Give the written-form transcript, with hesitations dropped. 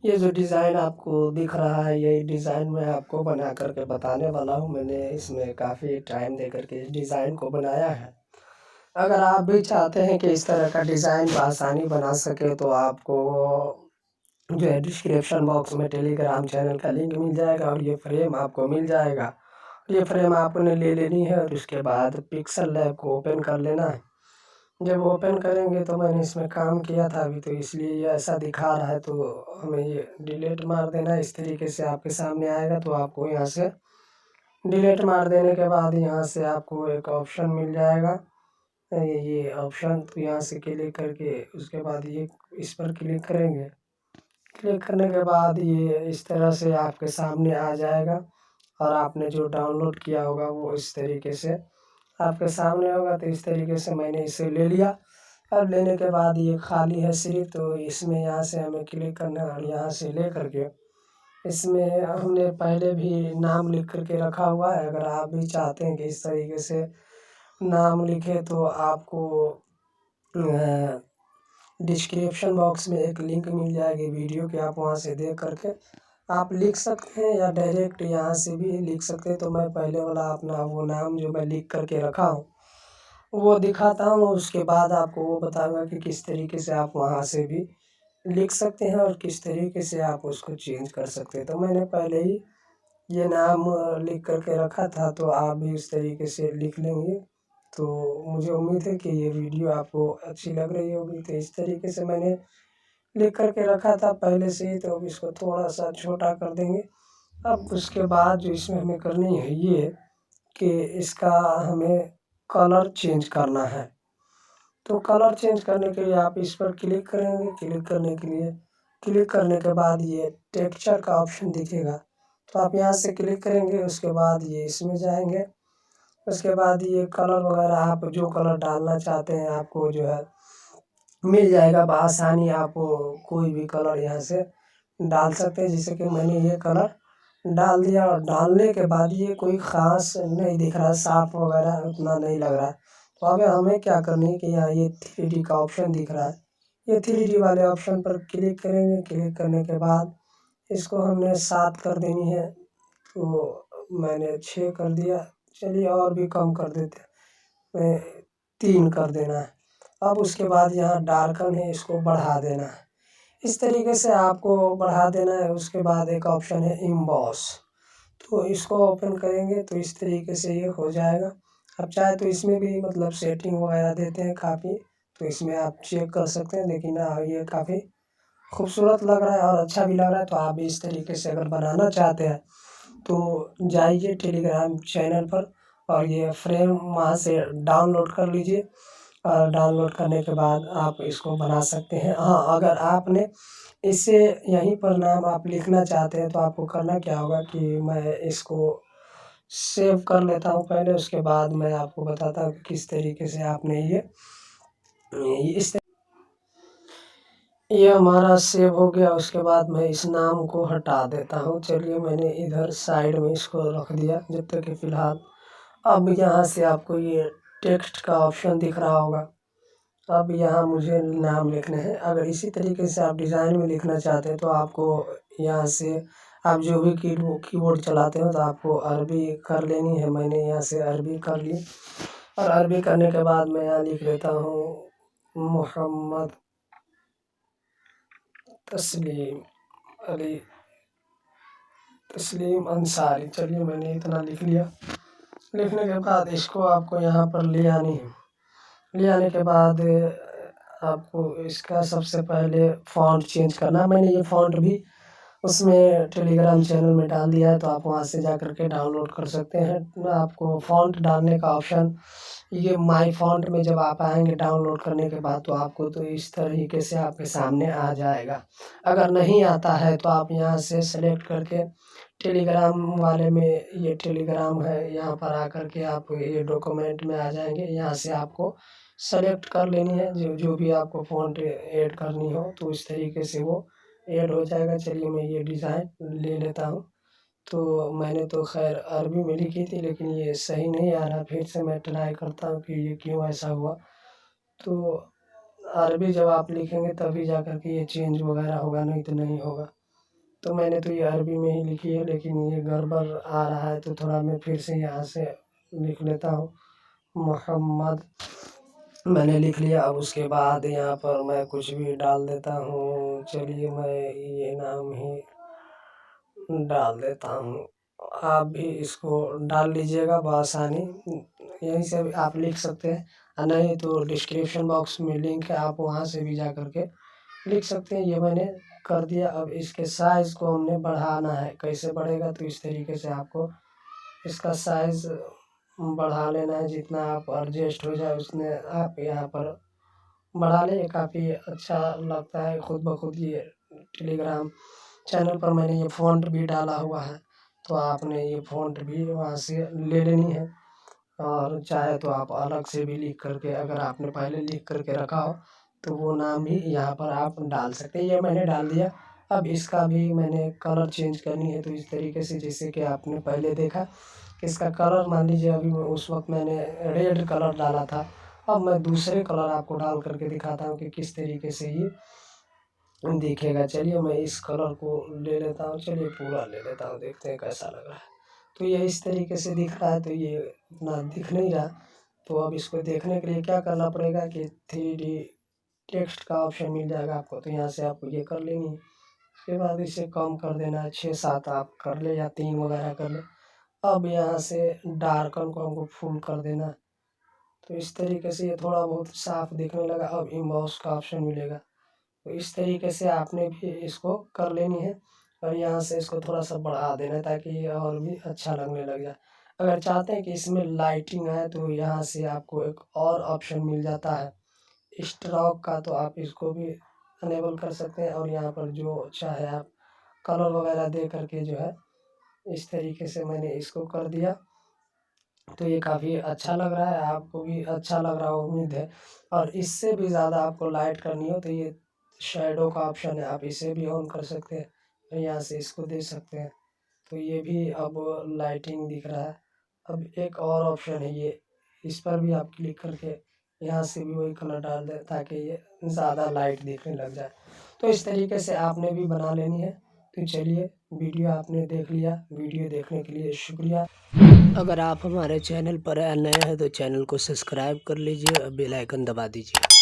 ये जो डिज़ाइन आपको दिख रहा है, ये डिज़ाइन मैं आपको बना कर के बताने वाला हूँ। मैंने इसमें काफ़ी टाइम दे कर के इस डिज़ाइन को बनाया है। अगर आप भी चाहते हैं कि इस तरह का डिज़ाइन बआसानी बना सकें, तो आपको जो है डिस्क्रिप्शन बॉक्स में टेलीग्राम चैनल का लिंक मिल जाएगा और ये फ्रेम आपको मिल जाएगा। ये फ्रेम आपने ले लेनी है और उसके बाद पिक्सल लैब को ओपन कर लेना है। जब ओपन करेंगे तो मैंने इसमें काम किया था अभी, तो इसलिए ये ऐसा दिखा रहा है, तो हमें ये डिलीट मार देना है। इस तरीके से आपके सामने आएगा, तो आपको यहाँ से डिलीट मार देने के बाद यहाँ से आपको एक ऑप्शन मिल जाएगा। ये ऑप्शन तो यहाँ से क्लिक करके उसके बाद ये इस पर क्लिक करेंगे। क्लिक करने के बाद ये इस तरह से आपके सामने आ जाएगा और आपने जो डाउनलोड किया होगा वो इस तरीके से आपके सामने होगा। तो इस तरीके से मैंने इसे ले लिया। अब लेने के बाद ये खाली है सिर्फ, तो इसमें यहाँ से हमें क्लिक करना है और यहाँ से ले करके इसमें हमने पहले भी नाम लिख करके रखा हुआ है। अगर आप भी चाहते हैं कि इस तरीके से नाम लिखे, तो आपको डिस्क्रिप्शन बॉक्स में एक लिंक मिल जाएगी वीडियो की, आप वहाँ से देख करके आप लिख सकते हैं या डायरेक्ट यहाँ से भी लिख सकते हैं। तो मैं पहले वाला अपना वो नाम जो मैं लिख करके रखा हूँ वो दिखाता हूँ, उसके बाद आपको वो बताऊँगा कि किस तरीके से आप वहाँ से भी लिख सकते हैं और किस तरीके से आप उसको चेंज कर सकते हैं। तो मैंने पहले ही ये नाम लिख करके रखा था, तो आप भी इस तरीके से लिख लेंगे। तो मुझे उम्मीद है कि ये वीडियो आपको अच्छी लग रही होगी। तो इस तरीके से मैंने लिख करके रखा था पहले से ही, तो अब इसको थोड़ा सा छोटा कर देंगे। अब उसके बाद जो इसमें हमें करनी है ये कि इसका हमें कलर चेंज करना है। तो कलर चेंज करने के लिए आप इस पर क्लिक करेंगे। क्लिक करने के लिए क्लिक करने के बाद ये टेक्सचर का ऑप्शन दिखेगा, तो आप यहाँ से क्लिक करेंगे। उसके बाद ये इसमें जाएंगे। उसके बाद ये कलर वगैरह आप जो कलर डालना चाहते हैं आपको जो है मिल जाएगा बआसानी। आप कोई भी कलर यहाँ से डाल सकते हैं। जैसे कि मैंने ये कलर डाल दिया और डालने के बाद ये कोई ख़ास नहीं दिख रहा है, साफ वगैरह उतना नहीं लग रहा है। तो अब हमें क्या करनी है कि यहाँ ये 3D का ऑप्शन दिख रहा है, ये 3D वाले ऑप्शन पर क्लिक करेंगे। क्लिक करने के बाद इसको हमने 7 कर देनी है, तो मैंने 6 कर दिया। चलिए और भी कम कर देते हैं, 3 कर देना है। अब उसके बाद यहाँ डार्कन है, इसको बढ़ा देना है। इस तरीके से आपको बढ़ा देना है। उसके बाद एक ऑप्शन है इम्बॉस, तो इसको ओपन करेंगे तो इस तरीके से ये हो जाएगा। अब चाहे तो इसमें भी मतलब सेटिंग वगैरह देते हैं काफ़ी, तो इसमें आप चेक कर सकते हैं। लेकिन ये काफ़ी खूबसूरत लग रहा है और अच्छा भी लग रहा है। तो आप भी इस तरीके से अगर बनाना चाहते हैं तो जाइए टेलीग्राम चैनल पर और ये फ्रेम वहाँ से डाउनलोड कर लीजिए। और डाउनलोड करने के बाद आप इसको बना सकते हैं। हाँ, अगर आपने इसे यहीं पर नाम आप लिखना चाहते हैं, तो आपको करना क्या होगा कि मैं इसको सेव कर लेता हूँ पहले। उसके बाद मैं आपको बताता हूँ कि किस तरीके से आपने ये इस ये हमारा सेव हो गया। उसके बाद मैं इस नाम को हटा देता हूँ। चलिए मैंने इधर साइड में इसको रख दिया जब तक कि फ़िलहाल। अब यहाँ से आपको ये टेक्स्ट का ऑप्शन दिख रहा होगा। अब यहाँ मुझे नाम लिखने हैं। अगर इसी तरीके से आप डिज़ाइन में लिखना चाहते हैं, तो आपको यहाँ से आप जो भी कीबोर्ड चलाते हो तो आपको अरबी कर लेनी है। मैंने यहाँ से अरबी कर ली और अरबी करने के बाद मैं यहाँ लिख लेता हूँ मोहम्मद तस्लीम अली तस्लीम अंसारी। चलिए मैंने इतना लिख लिया। लिखने के बाद इसको आपको यहाँ पर ले आनी है। ले आने के बाद आपको इसका सबसे पहले फ़ॉन्ट चेंज करना है। मैंने ये फ़ॉन्ट भी उसमें टेलीग्राम चैनल में डाल दिया है, तो आप वहाँ से जा कर के डाउनलोड कर सकते हैं। आपको फ़ॉन्ट डालने का ऑप्शन ये माय फ़ॉन्ट में जब आप आएँगे डाउनलोड करने के बाद, तो आपको तो इस तरीके से आपके सामने आ जाएगा। अगर नहीं आता है तो आप यहाँ से सेलेक्ट करके टेलीग्राम वाले में, ये टेलीग्राम है, यहाँ पर आकर के आप ये डॉक्यूमेंट में आ जाएँगे। यहाँ से आपको सेलेक्ट कर लेनी है जो भी आपको फ़ॉन्ट ऐड करनी हो, तो इस तरीके से वो ऐड हो जाएगा। चलिए मैं ये डिज़ाइन ले लेता हूँ। तो मैंने तो ख़ैर अरबी में लिखी थी, लेकिन ये सही नहीं आ रहा। फिर से मैं ट्राई करता हूँ कि ये क्यों ऐसा हुआ। तो अरबी जब आप लिखेंगे तभी जा कर के ये चेंज वगैरह होगा, नहीं तो नहीं होगा। तो मैंने तो ये अरबी में ही लिखी है, लेकिन ये गड़बड़ आ रहा है तो थोड़ा मैं फिर से यहाँ से लिख लेता हूँ। मोहम्मद मैंने लिख लिया। अब उसके बाद यहाँ पर मैं कुछ भी डाल देता हूँ। चलिए मैं ये नाम ही डाल देता हूँ। आप भी इसको डाल लीजिएगा बआसानी, यहीं से भी आप लिख सकते हैं, और नहीं तो डिस्क्रिप्शन बॉक्स में लिंक है, आप वहाँ से भी जा कर के लिख सकते हैं। ये मैंने कर दिया। अब इसके साइज़ को हमने बढ़ाना है। कैसे बढ़ेगा, तो इस तरीके से आपको इसका साइज़ बढ़ा लेना है। जितना आप एडजस्ट हो जाए उसने आप यहाँ पर बढ़ा लें। काफ़ी अच्छा लगता है खुद ब खुद। ये टेलीग्राम चैनल पर मैंने ये फ़ॉन्ट भी डाला हुआ है, तो आपने ये फ़ॉन्ट भी वहाँ से ले लेनी है। और चाहे तो आप अलग से भी लिख करके, अगर आपने पहले लिख करके रखा हो तो वो नाम भी यहाँ पर आप डाल सकते हैं। ये मैंने डाल दिया। अब इसका भी मैंने कलर चेंज करनी है, तो इस तरीके से जैसे कि आपने पहले देखा, इसका कलर मान लीजिए अभी उस वक्त मैंने रेड कलर डाला था। अब मैं दूसरे कलर आपको डाल करके दिखाता हूँ कि किस तरीके से ये दिखेगा। चलिए मैं इस कलर को ले लेता हूँ। चलिए पूरा ले लेता हूँ, देखते हैं कैसा लग रहा है। तो ये इस तरीके से दिख रहा है, तो ये उतना दिख नहीं रहा। तो अब इसको देखने के लिए क्या करना पड़ेगा कि 3D टेक्स्ट का ऑप्शन मिल जाएगा आपको, तो यहाँ से आपको ये कर लेनी है। उसके बाद इसे कम कर देना है, 6-7 आप कर ले या 3 वगैरह कर ले। अब यहाँ से डार्कन को हमको फुल कर देना है। तो इस तरीके से ये थोड़ा बहुत साफ दिखने लगा। अब इम्बॉस का ऑप्शन मिलेगा, तो इस तरीके से आपने भी इसको कर लेनी है। और यहाँ से इसको थोड़ा सा बढ़ा देना है ताकि ये और भी अच्छा लगने लग जाए। अगर चाहते हैं कि इसमें लाइटिंग आए, तो यहाँ से आपको एक और ऑप्शन मिल जाता है स्ट्रोक का, तो आप इसको भी अनेबल कर सकते हैं। और यहाँ पर जो चाहे आप कलर वगैरह दे करके जो है, इस तरीके से मैंने इसको कर दिया। तो ये काफ़ी अच्छा लग रहा है, आपको भी अच्छा लग रहा हो उम्मीद है। और इससे भी ज़्यादा आपको लाइट करनी हो तो ये शैडो का ऑप्शन है, आप इसे भी ऑन कर सकते हैं। तो यहाँ से इसको दे सकते हैं, तो ये भी अब लाइटिंग दिख रहा है। अब एक और ऑप्शन है ये, इस पर भी आप क्लिक करके यहाँ से भी वही कलर डाल दें ताकि ये ज़्यादा लाइट दिखने लग जाए। तो इस तरीके से आपने भी बना लेनी है। तो चलिए, वीडियो आपने देख लिया। वीडियो देखने के लिए शुक्रिया। अगर आप हमारे चैनल पर नए हैं तो चैनल को सब्सक्राइब कर लीजिए और बेल आइकन दबा दीजिए।